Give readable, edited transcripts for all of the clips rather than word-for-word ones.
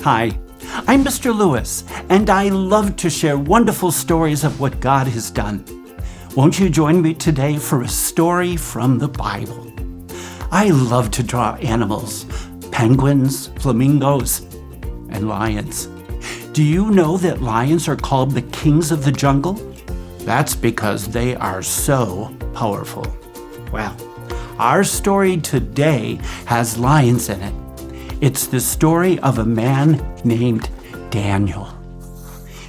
Hi, I'm Mr. Lewis, and I love to share wonderful stories of what God has done. Won't you join me today for a story from the Bible? I love to draw animals, penguins, flamingos, and lions. Do you know that lions are called the kings of the jungle? That's because they are so powerful. Well, our story today has lions in it. It's the story of a man named Daniel.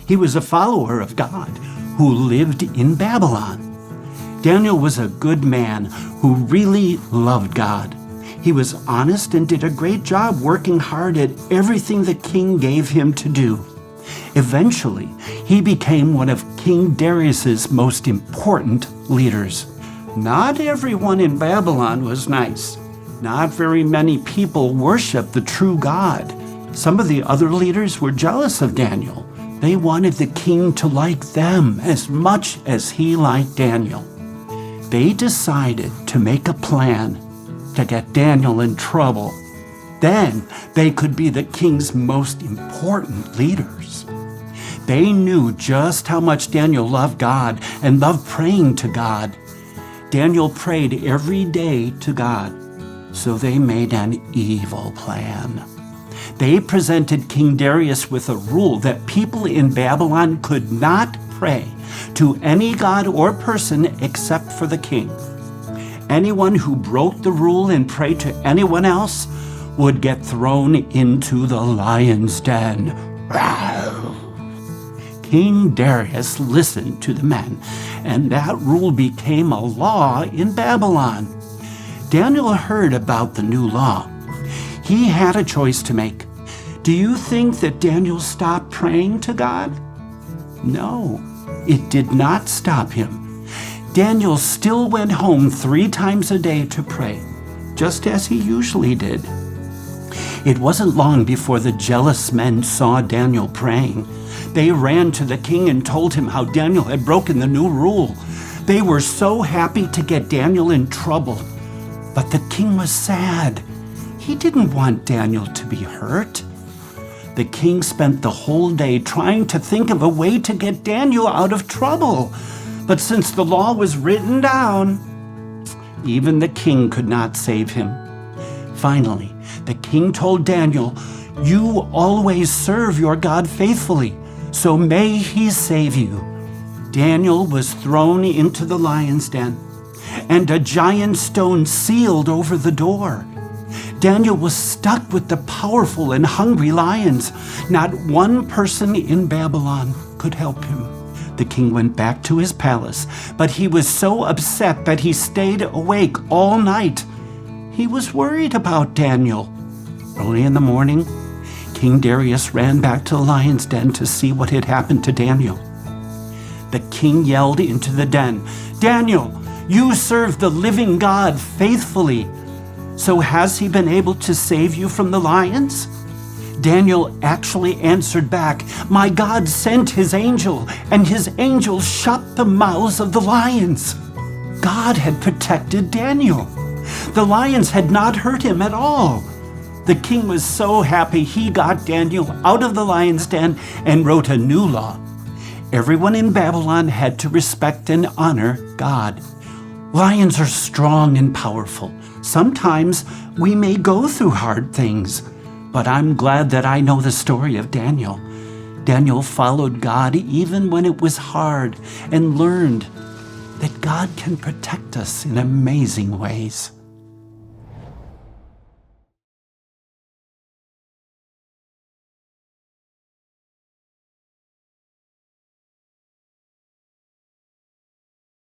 He was a follower of God who lived in Babylon. Daniel was a good man who really loved God. He was honest and did a great job working hard at everything the king gave him to do. Eventually, he became one of King Darius's most important leaders. Not everyone in Babylon was nice. Not very many people worshiped the true God. Some of the other leaders were jealous of Daniel. They wanted the king to like them as much as he liked Daniel. They decided to make a plan to get Daniel in trouble. Then they could be the king's most important leaders. They knew just how much Daniel loved God and loved praying to God. Daniel prayed every day to God. So they made an evil plan. They presented King Darius with a rule that people in Babylon could not pray to any god or person except for the king. Anyone who broke the rule and prayed to anyone else would get thrown into the lion's den. King Darius listened to the men, and that rule became a law in Babylon. Daniel heard about the new law. He had a choice to make. Do you think that Daniel stopped praying to God? No, it did not stop him. Daniel still went home 3 times a day to pray, just as he usually did. It wasn't long before the jealous men saw Daniel praying. They ran to the king and told him how Daniel had broken the new rule. They were so happy to get Daniel in trouble. But the king was sad. He didn't want Daniel to be hurt. The king spent the whole day trying to think of a way to get Daniel out of trouble. But since the law was written down, even the king could not save him. Finally, the king told Daniel, "You always serve your God faithfully, so may he save you." Daniel was thrown into the lion's den, and a giant stone sealed over the door. Daniel was stuck with the powerful and hungry lions. Not one person in Babylon could help him. The king went back to his palace, but he was so upset that he stayed awake all night. He was worried about Daniel. Early in the morning, King Darius ran back to the lion's den to see what had happened to Daniel. The king yelled into the den, "Daniel, you serve the living God faithfully. So has he been able to save you from the lions?" Daniel actually answered back, "My God sent his angel, and his angel shut the mouths of the lions." God had protected Daniel. The lions had not hurt him at all. The king was so happy he got Daniel out of the lion's den and wrote a new law. Everyone in Babylon had to respect and honor God. Lions are strong and powerful. Sometimes we may go through hard things, but I'm glad that I know the story of Daniel. Daniel followed God even when it was hard and learned that God can protect us in amazing ways.